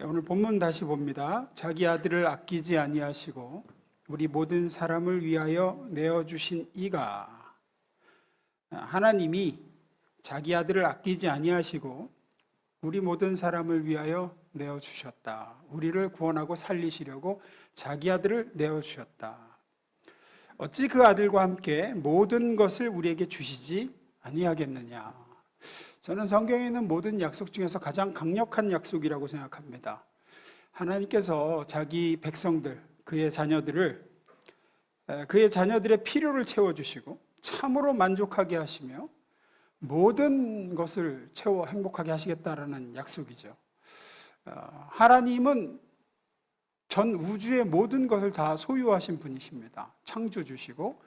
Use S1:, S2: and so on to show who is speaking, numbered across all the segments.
S1: 오늘 본문 다시 봅니다. 자기 아들을 아끼지 아니하시고 우리 모든 사람을 위하여 내어주신 이가, 하나님이 자기 아들을 아끼지 아니하시고 우리 모든 사람을 위하여 내어주셨다. 우리를 구원하고 살리시려고 자기 아들을 내어주셨다. 어찌 그 아들과 함께 모든 것을 우리에게 주시지 아니하겠느냐. 저는 성경에 있는 모든 약속 중에서 가장 강력한 약속이라고 생각합니다. 하나님께서 자기 백성들, 그의 자녀들의 필요를 채워주시고 참으로 만족하게 하시며 모든 것을 채워 행복하게 하시겠다라는 약속이죠. 하나님은 전 우주의 모든 것을 다 소유하신 분이십니다. 창조주시고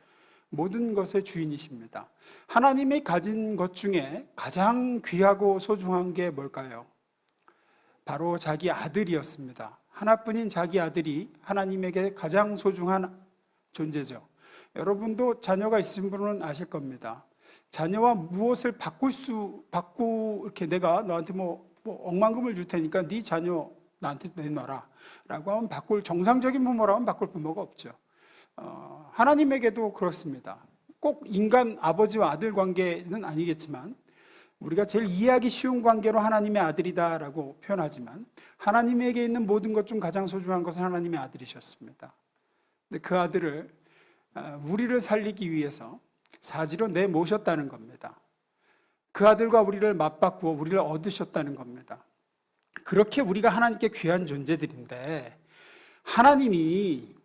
S1: 모든 것의 주인이십니다. 하나님이 가진 것 중에 가장 귀하고 소중한 게 뭘까요? 바로 자기 아들이었습니다. 하나뿐인 자기 아들이 하나님에게 가장 소중한 존재죠. 여러분도 자녀가 있으신 분은 아실 겁니다. 자녀와 무엇을 이렇게 내가 너한테 뭐 억만금을 줄 테니까 네 자녀 나한테 내놔라 라고 하면 정상적인 부모라면 바꿀 부모가 없죠. 하나님에게도 그렇습니다. 꼭 인간 아버지와 아들 관계는 아니겠지만 우리가 제일 이해하기 쉬운 관계로 하나님의 아들이다라고 표현하지만 하나님에게 있는 모든 것 중 가장 소중한 것은 하나님의 아들이셨습니다. 근데 그 아들을 우리를 살리기 위해서 사지로 내모셨다는 겁니다. 그 아들과 우리를 맞바꾸어 우리를 얻으셨다는 겁니다. 그렇게 우리가 하나님께 귀한 존재들인데 하나님이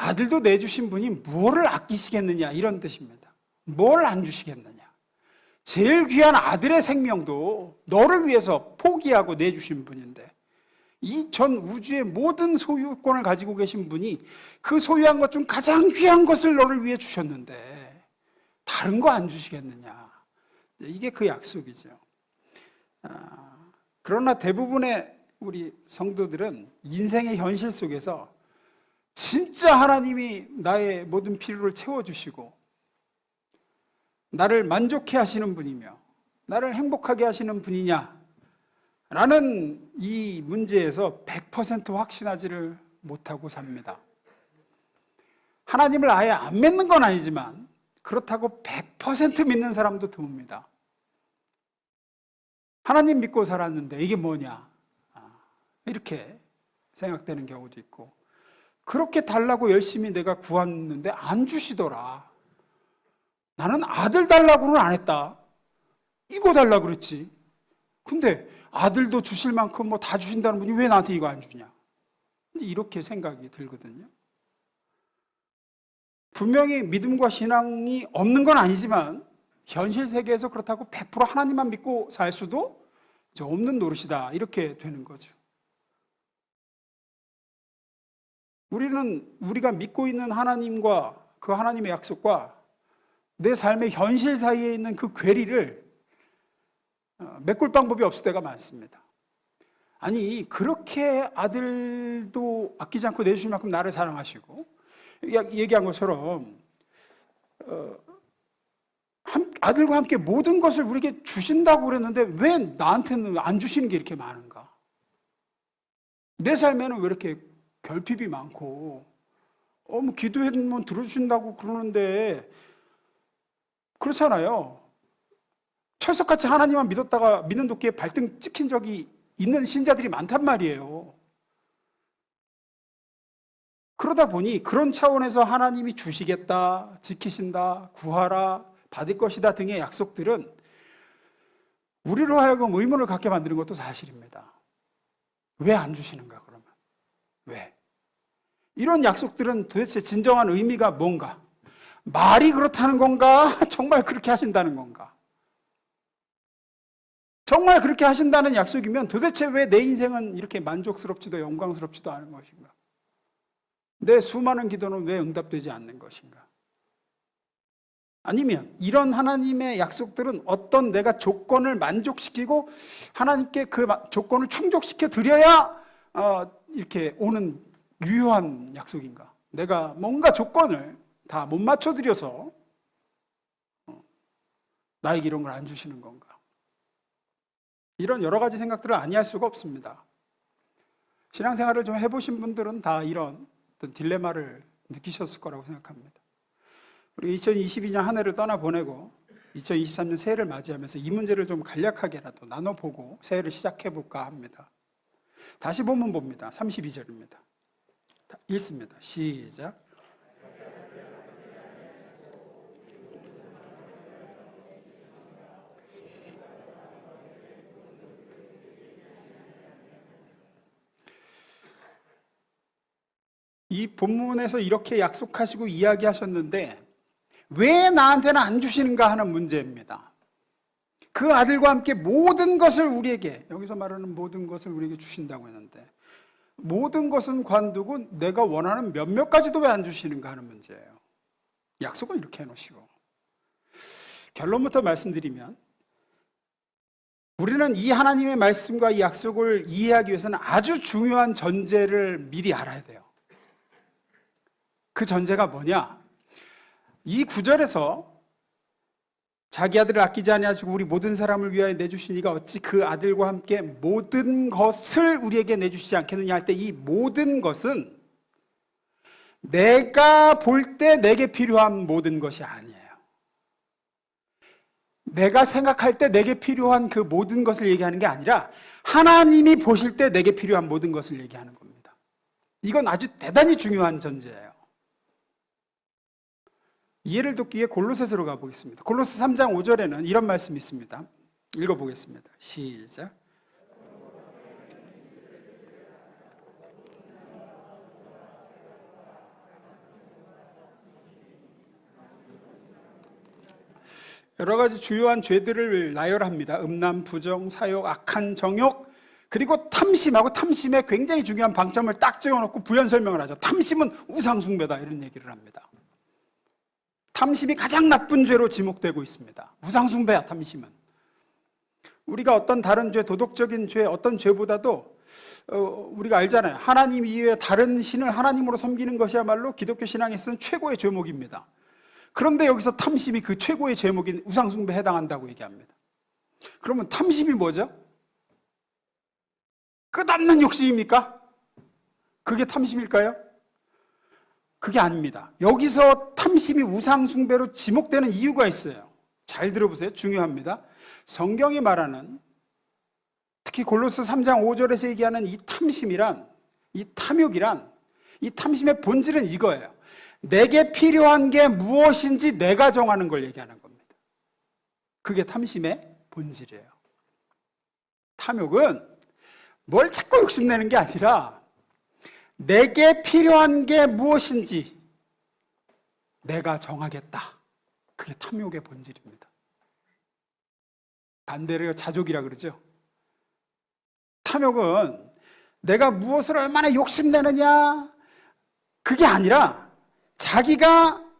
S1: 아들도 내주신 분이 뭐를 아끼시겠느냐 이런 뜻입니다. 뭘 안 주시겠느냐. 제일 귀한 아들의 생명도 너를 위해서 포기하고 내주신 분인데 이 전 우주의 모든 소유권을 가지고 계신 분이 그 소유한 것 중 가장 귀한 것을 너를 위해 주셨는데 다른 거 안 주시겠느냐. 이게 그 약속이죠. 그러나 대부분의 우리 성도들은 인생의 현실 속에서 진짜 하나님이 나의 모든 필요를 채워주시고 나를 만족해 하시는 분이며 나를 행복하게 하시는 분이냐 라는 이 문제에서 100% 확신하지를 못하고 삽니다. 하나님을 아예 안 믿는 건 아니지만 그렇다고 100% 믿는 사람도 드뭅니다. 하나님 믿고 살았는데 이게 뭐냐 이렇게 생각되는 경우도 있고 그렇게 달라고 열심히 내가 구했는데 안 주시더라. 나는 아들 달라고는 안 했다. 이거 달라고 그랬지. 근데 아들도 주실 만큼 뭐 다 주신다는 분이 왜 나한테 이거 안 주냐. 이렇게 생각이 들거든요. 분명히 믿음과 신앙이 없는 건 아니지만 현실 세계에서 그렇다고 100% 하나님만 믿고 살 수도 없는 노릇이다. 이렇게 되는 거죠. 우리가 믿고 있는 하나님과 그 하나님의 약속과 내 삶의 현실 사이에 있는 그 괴리를 메꿀 방법이 없을 때가 많습니다. 아니 그렇게 아들도 아끼지 않고 내주실 만큼 나를 사랑하시고 얘기한 것처럼 아들과 함께 모든 것을 우리에게 주신다고 그랬는데 왜 나한테는 안 주시는 게 이렇게 많은가? 내 삶에는 왜 이렇게 결핍이 많고 뭐 기도해면 들어주신다고 그러는데 그렇잖아요. 철석같이 하나님만 믿었다가 믿는 도끼에 발등 찍힌 적이 있는 신자들이 많단 말이에요. 그러다 보니 그런 차원에서 하나님이 주시겠다, 지키신다, 구하라, 받을 것이다 등의 약속들은 우리로 하여금 의문을 갖게 만드는 것도 사실입니다. 왜 안 주시는가 그러면? 왜? 이런 약속들은 도대체 진정한 의미가 뭔가? 말이 그렇다는 건가? 정말 그렇게 하신다는 건가? 정말 그렇게 하신다는 약속이면 도대체 왜 내 인생은 이렇게 만족스럽지도 영광스럽지도 않은 것인가? 내 수많은 기도는 왜 응답되지 않는 것인가? 아니면 이런 하나님의 약속들은 어떤 내가 조건을 만족시키고 하나님께 그 조건을 충족시켜 드려야 이렇게 오는 유효한 약속인가? 내가 뭔가 조건을 다 못 맞춰 드려서 나에게 이런 걸 안 주시는 건가? 이런 여러 가지 생각들을 아니할 수가 없습니다. 신앙생활을 좀 해보신 분들은 다 이런 어떤 딜레마를 느끼셨을 거라고 생각합니다. 우리 2022년 한 해를 떠나보내고 2023년 새해를 맞이하면서 이 문제를 좀 간략하게라도 나눠보고 새해를 시작해볼까 합니다. 다시 본문 봅니다. 32절입니다. 읽습니다. 시작. 이 본문에서 이렇게 약속하시고 이야기하셨는데 왜 나한테는 안 주시는가 하는 문제입니다. 그 아들과 함께 모든 것을 우리에게, 여기서 말하는 모든 것을 우리에게 주신다고 했는데 모든 것은 관두고 내가 원하는 몇몇 가지도 왜 안 주시는가 하는 문제예요. 약속을 이렇게 해놓으시고. 결론부터 말씀드리면 우리는 이 하나님의 말씀과 이 약속을 이해하기 위해서는 아주 중요한 전제를 미리 알아야 돼요. 그 전제가 뭐냐? 이 구절에서 자기 아들을 아끼지 아니하시고 우리 모든 사람을 위하여 내주시니가 어찌 그 아들과 함께 모든 것을 우리에게 내주시지 않겠느냐 할 때 이 모든 것은 내가 볼 때 내게 필요한 모든 것이 아니에요. 내가 생각할 때 내게 필요한 그 모든 것을 얘기하는 게 아니라 하나님이 보실 때 내게 필요한 모든 것을 얘기하는 겁니다. 이건 아주 대단히 중요한 전제예요. 이해를 돕기 위해 골로새서로 가보겠습니다. 골로새 3장 5절에는 이런 말씀이 있습니다. 읽어보겠습니다. 시작. 여러 가지 주요한 죄들을 나열합니다. 음란, 부정, 사욕, 악한 정욕, 그리고 탐심하고 탐심의 굉장히 중요한 방점을 딱 찍어놓고 부연 설명을 하죠. 탐심은 우상숭배다 이런 얘기를 합니다. 탐심이 가장 나쁜 죄로 지목되고 있습니다. 우상숭배야, 탐심은. 우리가 어떤 다른 죄, 도덕적인 죄, 어떤 죄보다도 우리가 알잖아요. 하나님 이외에 다른 신을 하나님으로 섬기는 것이야말로 기독교 신앙에서는 최고의 죄목입니다. 그런데 여기서 탐심이 그 최고의 죄목인 우상숭배에 해당한다고 얘기합니다. 그러면 탐심이 뭐죠? 끝없는 욕심입니까? 그게 탐심일까요? 그게 아닙니다. 여기서 탐심이 우상숭배로 지목되는 이유가 있어요. 잘 들어보세요. 중요합니다. 성경이 말하는, 특히 골로새 3장 5절에서 얘기하는 이 탐심이란, 이 탐욕이란, 이 탐심의 본질은 이거예요. 내게 필요한 게 무엇인지 내가 정하는 걸 얘기하는 겁니다. 그게 탐심의 본질이에요. 탐욕은 뭘 자꾸 욕심내는 게 아니라 내게 필요한 게 무엇인지 내가 정하겠다. 그게 탐욕의 본질입니다. 반대로 자족이라 그러죠. 탐욕은 내가 무엇을 얼마나 욕심내느냐, 그게 아니라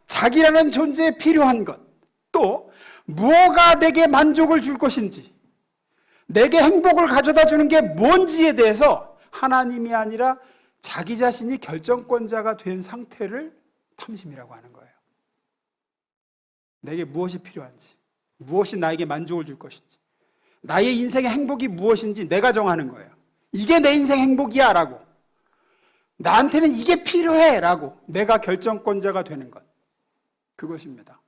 S1: 자기라는 존재에 필요한 것, 또 무엇가 내게 만족을 줄 것인지, 내게 행복을 가져다 주는 게 뭔지에 대해서 하나님이 아니라 자기 자신이 결정권자가 된 상태를 탐심이라고 하는 거예요. 내게 무엇이 필요한지, 무엇이 나에게 만족을 줄 것인지, 나의 인생의 행복이 무엇인지 내가 정하는 거예요. 이게 내 인생 행복이야 라고, 나한테는 이게 필요해 라고 내가 결정권자가 되는 것, 그것입니다.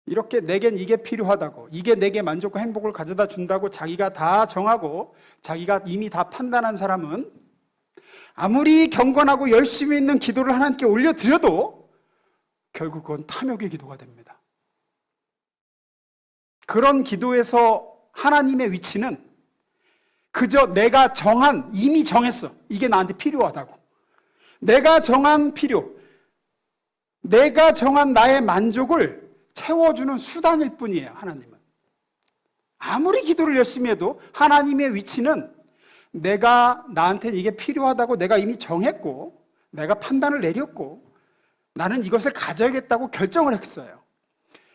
S1: 이렇게 내겐 이게 필요하다고, 이게 내게 만족과 행복을 가져다 준다고 자기가 다 정하고 자기가 이미 다 판단한 사람은 아무리 경건하고 열심히 있는 기도를 하나님께 올려드려도 결국 그건 탐욕의 기도가 됩니다. 그런 기도에서 하나님의 위치는 그저 내가 이미 정했어. 이게 나한테 필요하다고. 내가 정한 필요, 내가 정한 나의 만족을 채워주는 수단일 뿐이에요, 하나님은. 아무리 기도를 열심히 해도 하나님의 위치는 내가 나한테 이게 필요하다고 내가 이미 정했고, 내가 판단을 내렸고, 나는 이것을 가져야겠다고 결정을 했어요.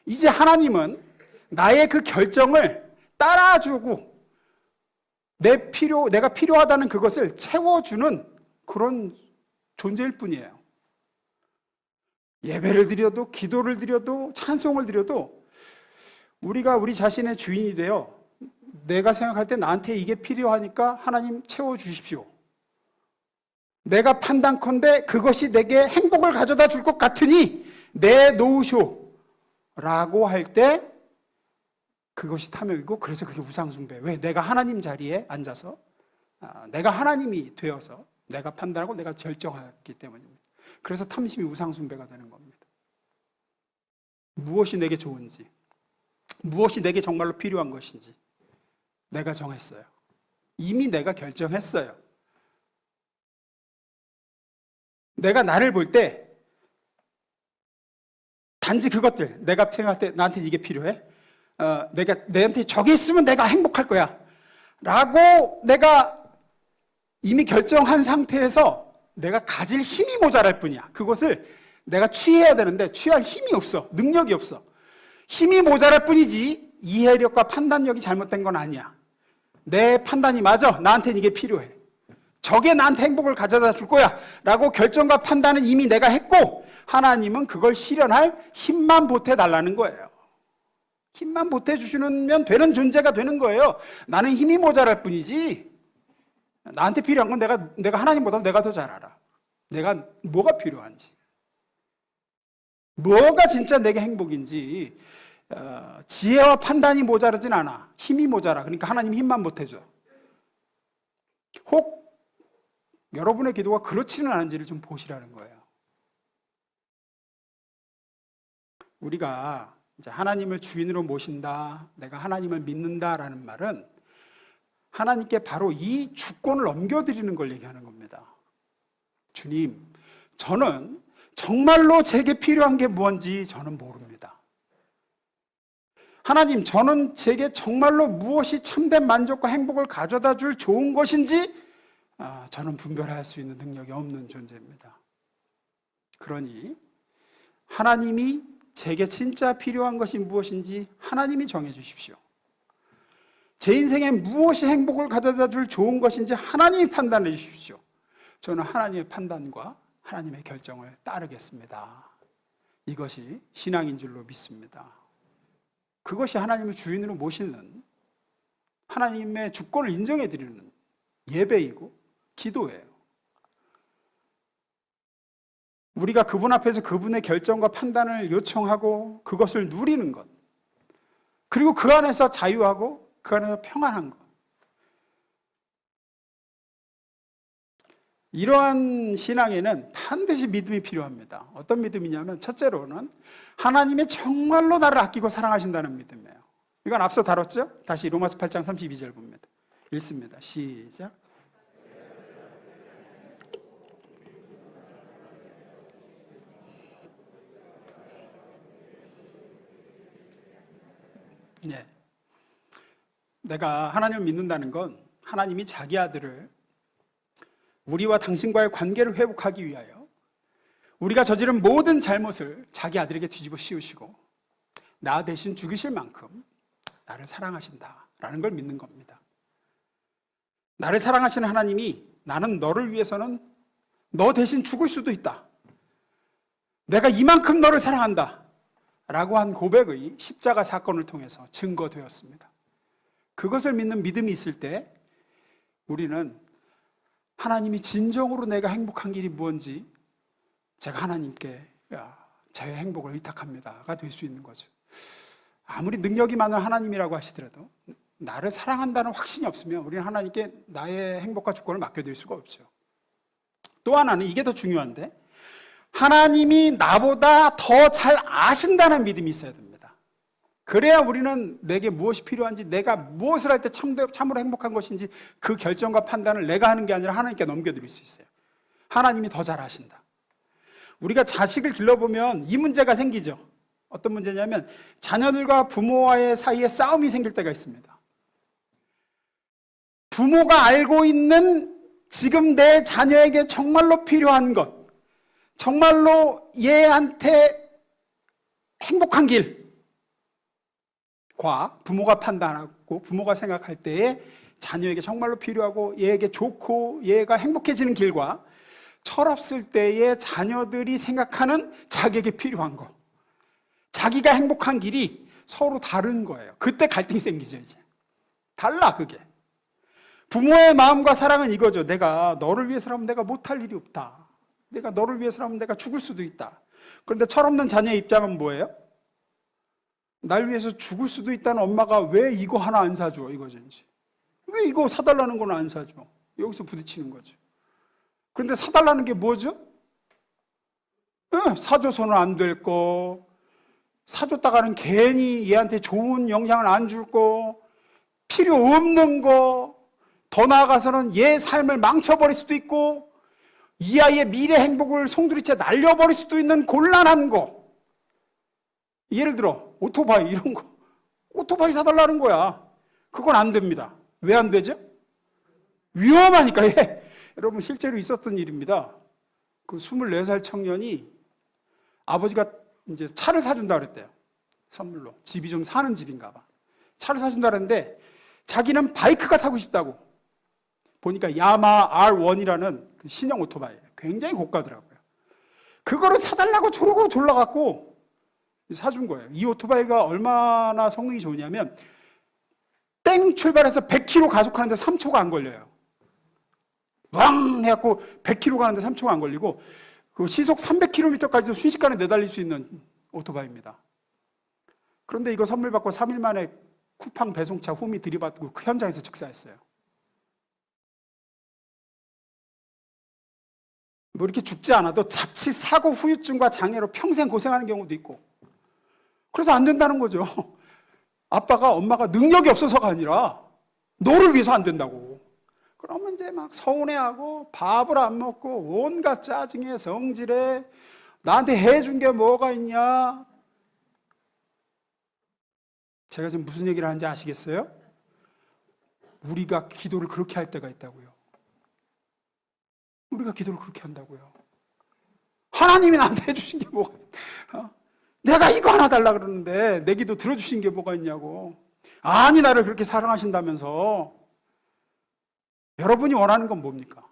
S1: 이제 하나님은 나의 그 결정을 따라주고 내가 필요하다는 그것을 채워주는 그런 존재일 뿐이에요. 예배를 드려도, 기도를 드려도, 찬송을 드려도 우리가 우리 자신의 주인이 되어 내가 생각할 때 나한테 이게 필요하니까 하나님 채워주십시오. 내가 판단컨대 그것이 내게 행복을 가져다 줄 것 같으니 내놓으쇼 라고 할 때 그것이 탐욕이고, 그래서 그게 우상숭배. 왜? 내가 하나님 자리에 앉아서 내가 하나님이 되어서 내가 판단하고 내가 결정하기 때문입니다. 그래서 탐심이 우상숭배가 되는 겁니다. 무엇이 내게 좋은지, 무엇이 내게 정말로 필요한 것인지 내가 정했어요. 이미 내가 결정했어요. 내가 나를 볼 때 단지 그것들, 내가 생각할 때 나한테 이게 필요해? 내한테 저게 있으면 내가 행복할 거야 라고 내가 이미 결정한 상태에서 내가 가질 힘이 모자랄 뿐이야. 그것을 내가 취해야 되는데 취할 힘이 없어. 능력이 없어. 힘이 모자랄 뿐이지 이해력과 판단력이 잘못된 건 아니야. 내 판단이 맞아. 나한테는 이게 필요해. 저게 나한테 행복을 가져다 줄 거야 라고 결정과 판단은 이미 내가 했고, 하나님은 그걸 실현할 힘만 보태달라는 거예요. 힘만 보태주시면 되는 존재가 되는 거예요. 나는 힘이 모자랄 뿐이지 나한테 필요한 건 내가 하나님보다 내가 더 잘 알아. 내가 뭐가 필요한지, 뭐가 진짜 내게 행복인지. 지혜와 판단이 모자르진 않아. 힘이 모자라. 그러니까 하나님 힘만 보태줘. 혹 여러분의 기도가 그렇지는 않은지를 좀 보시라는 거예요. 우리가 이제 하나님을 주인으로 모신다, 내가 하나님을 믿는다라는 말은 하나님께 바로 이 주권을 넘겨드리는 걸 얘기하는 겁니다. 주님, 저는 정말로 제게 필요한 게 무엇인지 저는 모릅니다. 하나님, 저는 제게 정말로 무엇이 참된 만족과 행복을 가져다 줄 좋은 것인지 저는 분별할 수 있는 능력이 없는 존재입니다. 그러니 하나님이 제게 진짜 필요한 것이 무엇인지 하나님이 정해 주십시오. 제 인생에 무엇이 행복을 가져다 줄 좋은 것인지 하나님이 판단해 주십시오. 저는 하나님의 판단과 하나님의 결정을 따르겠습니다. 이것이 신앙인 줄로 믿습니다. 그것이 하나님을 주인으로 모시는, 하나님의 주권을 인정해 드리는 예배이고 기도예요. 우리가 그분 앞에서 그분의 결정과 판단을 요청하고 그것을 누리는 것, 그리고 그 안에서 자유하고 그 안에서 평안한 것, 이러한 신앙에는 반드시 믿음이 필요합니다. 어떤 믿음이냐면, 첫째로는 하나님이 정말로 나를 아끼고 사랑하신다는 믿음이에요. 이건 앞서 다뤘죠? 다시 로마서 8장 32절 봅니다. 읽습니다. 시작. 네. 내가 하나님을 믿는다는 건 하나님이 자기 아들을 우리와 당신과의 관계를 회복하기 위하여 우리가 저지른 모든 잘못을 자기 아들에게 뒤집어 씌우시고 나 대신 죽이실 만큼 나를 사랑하신다라는 걸 믿는 겁니다. 나를 사랑하시는 하나님이 나는 너를 위해서는 너 대신 죽을 수도 있다, 내가 이만큼 너를 사랑한다 라고 한 고백의 십자가 사건을 통해서 증거되었습니다. 그것을 믿는 믿음이 있을 때 우리는 하나님이 진정으로 내가 행복한 길이 무엇인지 제가 하나님께 저의 행복을 의탁합니다가 될 수 있는 거죠. 아무리 능력이 많은 하나님이라고 하시더라도 나를 사랑한다는 확신이 없으면 우리는 하나님께 나의 행복과 주권을 맡겨드릴 수가 없죠. 또 하나는 이게 더 중요한데, 하나님이 나보다 더 잘 아신다는 믿음이 있어야 됩니다. 그래야 우리는 내게 무엇이 필요한지, 내가 무엇을 할 때 참으로 행복한 것인지 그 결정과 판단을 내가 하는 게 아니라 하나님께 넘겨드릴 수 있어요. 하나님이 더 잘 아신다. 우리가 자식을 길러보면 이 문제가 생기죠. 어떤 문제냐면 자녀들과 부모와의 사이에 싸움이 생길 때가 있습니다. 부모가 알고 있는 지금 내 자녀에게 정말로 필요한 것, 정말로 얘한테 행복한 길과 부모가 판단하고 부모가 생각할 때에 자녀에게 정말로 필요하고 얘에게 좋고 얘가 행복해지는 길과 철없을 때에 자녀들이 생각하는 자기에게 필요한 것, 자기가 행복한 길이 서로 다른 거예요. 그때 갈등이 생기죠. 이제 달라, 그게. 부모의 마음과 사랑은 이거죠. 내가 너를 위해서라면 내가 못할 일이 없다. 내가 너를 위해서라면 내가 죽을 수도 있다. 그런데 철없는 자녀의 입장은 뭐예요? 날 위해서 죽을 수도 있다는 엄마가 왜 이거 하나 안 사줘? 이거죠, 이제. 왜 이거 사달라는 건 안 사줘? 여기서 부딪히는 거죠. 그런데 사달라는 게 뭐죠? 사줘서는 안 될 거, 사줬다가는 괜히 얘한테 좋은 영향을 안 줄 거, 필요 없는 거, 더 나아가서는 얘 삶을 망쳐버릴 수도 있고 이 아이의 미래 행복을 송두리째 날려버릴 수도 있는 곤란한 거. 예를 들어 오토바이 이런 거. 오토바이 사달라는 거야. 그건 안 됩니다. 왜 안 되죠? 위험하니까. 여러분 실제로 있었던 일입니다. 그 24살 청년이 아버지가 이제 차를 사준다 그랬대요. 선물로. 집이 좀 사는 집인가 봐. 차를 사준다 그랬는데 자기는 바이크가 타고 싶다고. 보니까 야마 R1이라는 그 신형 오토바이예요. 굉장히 고가더라고요. 그거를 사달라고 저러고 졸라갖고 사준 거예요. 이 오토바이가 얼마나 성능이 좋으냐면 땡 출발해서 100km 가속하는데 3초가 안 걸려요. 왕 해갖고 100km 가는데 3초가 안 걸리고 그 시속 300km까지도 순식간에 내달릴 수 있는 오토바이입니다. 그런데 이거 선물 받고 3일 만에 쿠팡 배송차 후미 들이받고 그 현장에서 즉사했어요. 뭐 이렇게 죽지 않아도 자칫 사고 후유증과 장애로 평생 고생하는 경우도 있고. 그래서 안 된다는 거죠. 아빠가 엄마가 능력이 없어서가 아니라 너를 위해서 안 된다고. 그러면 이제 막 서운해하고 밥을 안 먹고 온갖 짜증에 성질에 나한테 해준 게 뭐가 있냐. 제가 지금 무슨 얘기를 하는지 아시겠어요? 우리가 기도를 그렇게 할 때가 있다고요. 우리가 기도를 그렇게 한다고요. 하나님이 나한테 해주신 게 뭐가 내가 이거 하나 달라 그러는데 내 기도 들어주신 게 뭐가 있냐고. 아니 나를 그렇게 사랑하신다면서. 여러분이 원하는 건 뭡니까?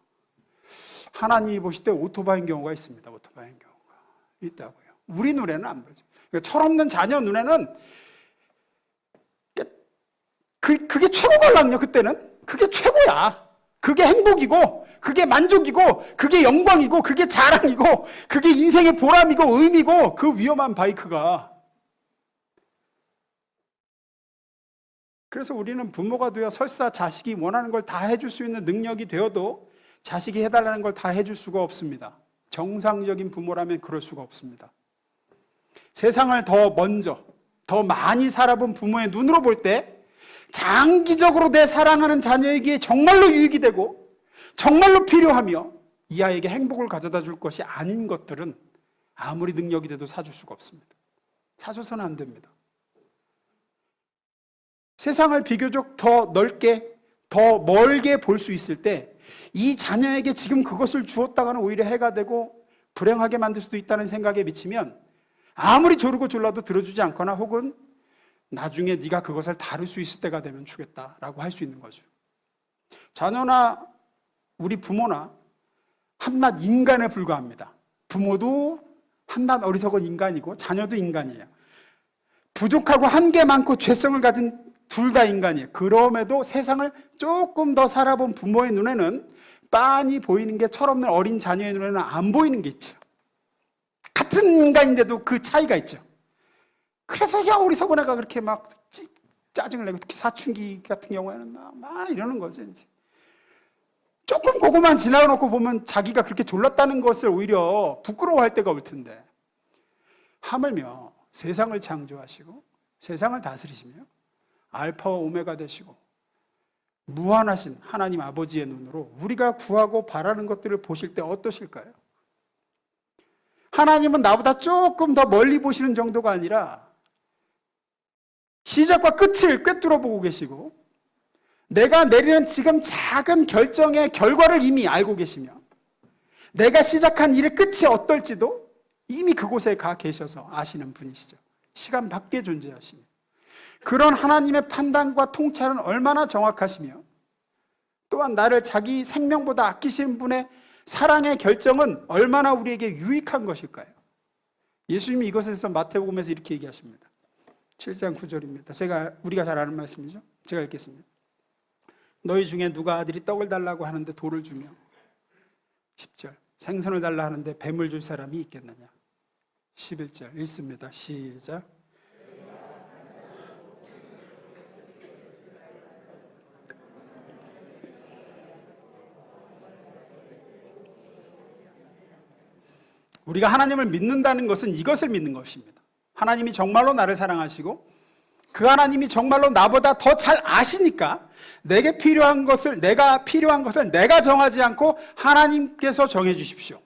S1: 하나님이 보실 때 오토바이인 경우가 있습니다. 오토바이인 경우가 있다고요. 우리 눈에는 안 보죠. 그러니까 철없는 자녀 눈에는 그게 최고걸랑요. 그때는 그게 최고야. 그게 행복이고 그게 만족이고 그게 영광이고 그게 자랑이고 그게 인생의 보람이고 의미고 그 위험한 바이크가. 그래서 우리는 부모가 되어 설사 자식이 원하는 걸 다 해줄 수 있는 능력이 되어도 자식이 해달라는 걸 다 해줄 수가 없습니다. 정상적인 부모라면 그럴 수가 없습니다. 세상을 더 먼저 더 많이 살아본 부모의 눈으로 볼 때 장기적으로 내 사랑하는 자녀에게 정말로 유익이 되고 정말로 필요하며 이 아이에게 행복을 가져다 줄 것이 아닌 것들은 아무리 능력이 돼도 사줄 수가 없습니다. 사줘서는 안 됩니다. 세상을 비교적 더 넓게, 더 멀게 볼 수 있을 때 이 자녀에게 지금 그것을 주었다가는 오히려 해가 되고 불행하게 만들 수도 있다는 생각에 미치면 아무리 조르고 졸라도 들어주지 않거나 혹은 나중에 네가 그것을 다룰 수 있을 때가 되면 주겠다라고 할 수 있는 거죠. 자녀나 우리 부모나 한낱 인간에 불과합니다. 부모도 한낱 어리석은 인간이고 자녀도 인간이에요. 부족하고 한계 많고 죄성을 가진 둘 다 인간이에요. 그럼에도 세상을 조금 더 살아본 부모의 눈에는 빤히 보이는 게 철없는 어린 자녀의 눈에는 안 보이는 게 있죠. 같은 인간인데도 그 차이가 있죠. 그래서 야 우리 서구네가 그렇게 막 짜증을 내고 특히 사춘기 같은 경우에는 막 이러는 거죠. 이제 조금 그거만 지나놓고 보면 자기가 그렇게 졸랐다는 것을 오히려 부끄러워할 때가 올 텐데 하물며 세상을 창조하시고 세상을 다스리시며 알파와 오메가 되시고 무한하신 하나님 아버지의 눈으로 우리가 구하고 바라는 것들을 보실 때 어떠실까요? 하나님은 나보다 조금 더 멀리 보시는 정도가 아니라 시작과 끝을 꿰뚫어 보고 계시고 내가 내리는 지금 작은 결정의 결과를 이미 알고 계시며 내가 시작한 일의 끝이 어떨지도 이미 그곳에 가 계셔서 아시는 분이시죠. 시간 밖에 존재하시며 그런 하나님의 판단과 통찰은 얼마나 정확하시며 또한 나를 자기 생명보다 아끼시는 분의 사랑의 결정은 얼마나 우리에게 유익한 것일까요? 예수님이 이것에 대해서 마태복음에서 이렇게 얘기하십니다. 7장 9절입니다. 우리가 잘 아는 말씀이죠. 제가 읽겠습니다. 너희 중에 누가 아들이 떡을 달라고 하는데 돌을 주며 10절 생선을 달라 하는데 뱀을 줄 사람이 있겠느냐. 11절 읽습니다. 시작. 우리가 하나님을 믿는다는 것은 이것을 믿는 것입니다. 하나님이 정말로 나를 사랑하시고 그 하나님이 정말로 나보다 더 잘 아시니까 내가 필요한 것을 내가 정하지 않고 하나님께서 정해 주십시오.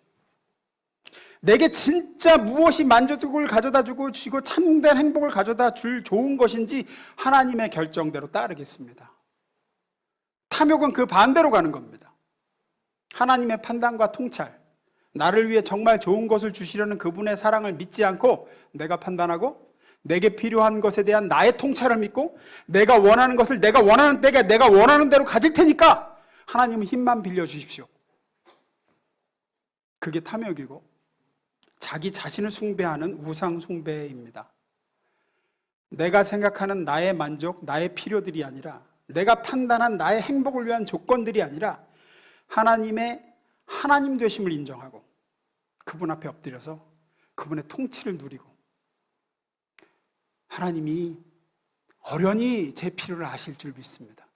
S1: 내게 진짜 무엇이 만족을 가져다 주고 참된 행복을 가져다 줄 좋은 것인지 하나님의 결정대로 따르겠습니다. 탐욕은 그 반대로 가는 겁니다. 하나님의 판단과 통찰, 나를 위해 정말 좋은 것을 주시려는 그분의 사랑을 믿지 않고 내가 판단하고 내게 필요한 것에 대한 나의 통찰을 믿고 내가 원하는 것을 내가 원하는 때가 내가 원하는 대로 가질 테니까 하나님은 힘만 빌려주십시오. 그게 탐욕이고 자기 자신을 숭배하는 우상 숭배입니다. 내가 생각하는 나의 만족, 나의 필요들이 아니라 내가 판단한 나의 행복을 위한 조건들이 아니라 하나님의 하나님 되심을 인정하고 그분 앞에 엎드려서 그분의 통치를 누리고 하나님이 어련히 제 필요를 아실 줄 믿습니다.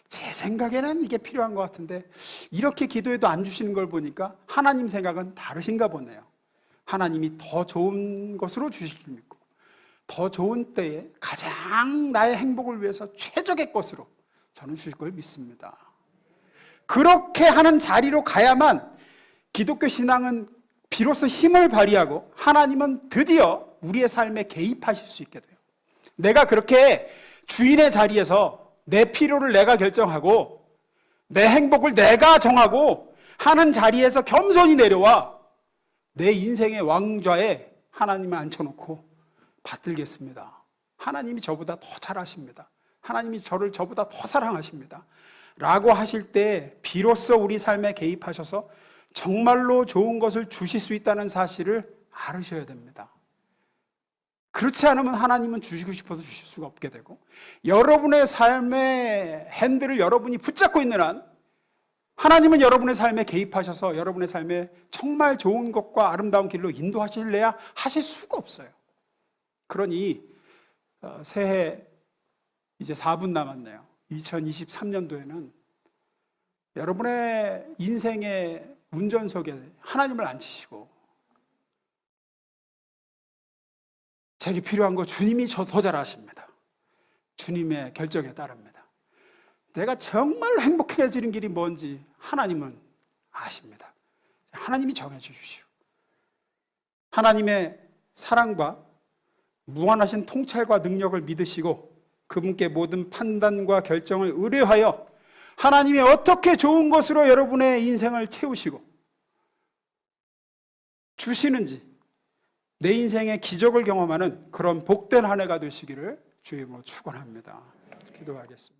S1: 제 생각에는 이게 필요한 것 같은데 이렇게 기도해도 안 주시는 걸 보니까 하나님 생각은 다르신가 보네요. 하나님이 더 좋은 것으로 주실 줄 믿고 더 좋은 때에 가장 나의 행복을 위해서 최적의 것으로 저는 주실 걸 믿습니다. 그렇게 하는 자리로 가야만 기독교 신앙은 비로소 힘을 발휘하고 하나님은 드디어 우리의 삶에 개입하실 수 있게 돼요. 내가 그렇게 주인의 자리에서 내 필요를 내가 결정하고 내 행복을 내가 정하고 하는 자리에서 겸손히 내려와 내 인생의 왕좌에 하나님을 앉혀놓고 받들겠습니다. 하나님이 저보다 더 잘하십니다. 하나님이 저를 저보다 더 사랑하십니다. 라고 하실 때 비로소 우리 삶에 개입하셔서 정말로 좋은 것을 주실 수 있다는 사실을 알으셔야 됩니다. 그렇지 않으면 하나님은 주시고 싶어도 주실 수가 없게 되고 여러분의 삶의 핸들을 여러분이 붙잡고 있는 한 하나님은 여러분의 삶에 개입하셔서 여러분의 삶에 정말 좋은 것과 아름다운 길로 인도하실래야 하실 수가 없어요. 그러니 새해 이제 4분 남았네요. 2023년도에는 여러분의 인생의 운전석에 하나님을 앉히시고 제게 필요한 거 주님이 저 더 잘 아십니다. 주님의 결정에 따릅니다. 내가 정말로 행복해지는 길이 뭔지 하나님은 아십니다. 하나님이 정해 주십시오. 하나님의 사랑과 무한하신 통찰과 능력을 믿으시고 그분께 모든 판단과 결정을 의뢰하여 하나님이 어떻게 좋은 것으로 여러분의 인생을 채우시고 주시는지 내 인생의 기적을 경험하는 그런 복된 한 해가 되시기를 주의 이름으로 축원합니다. 기도하겠습니다.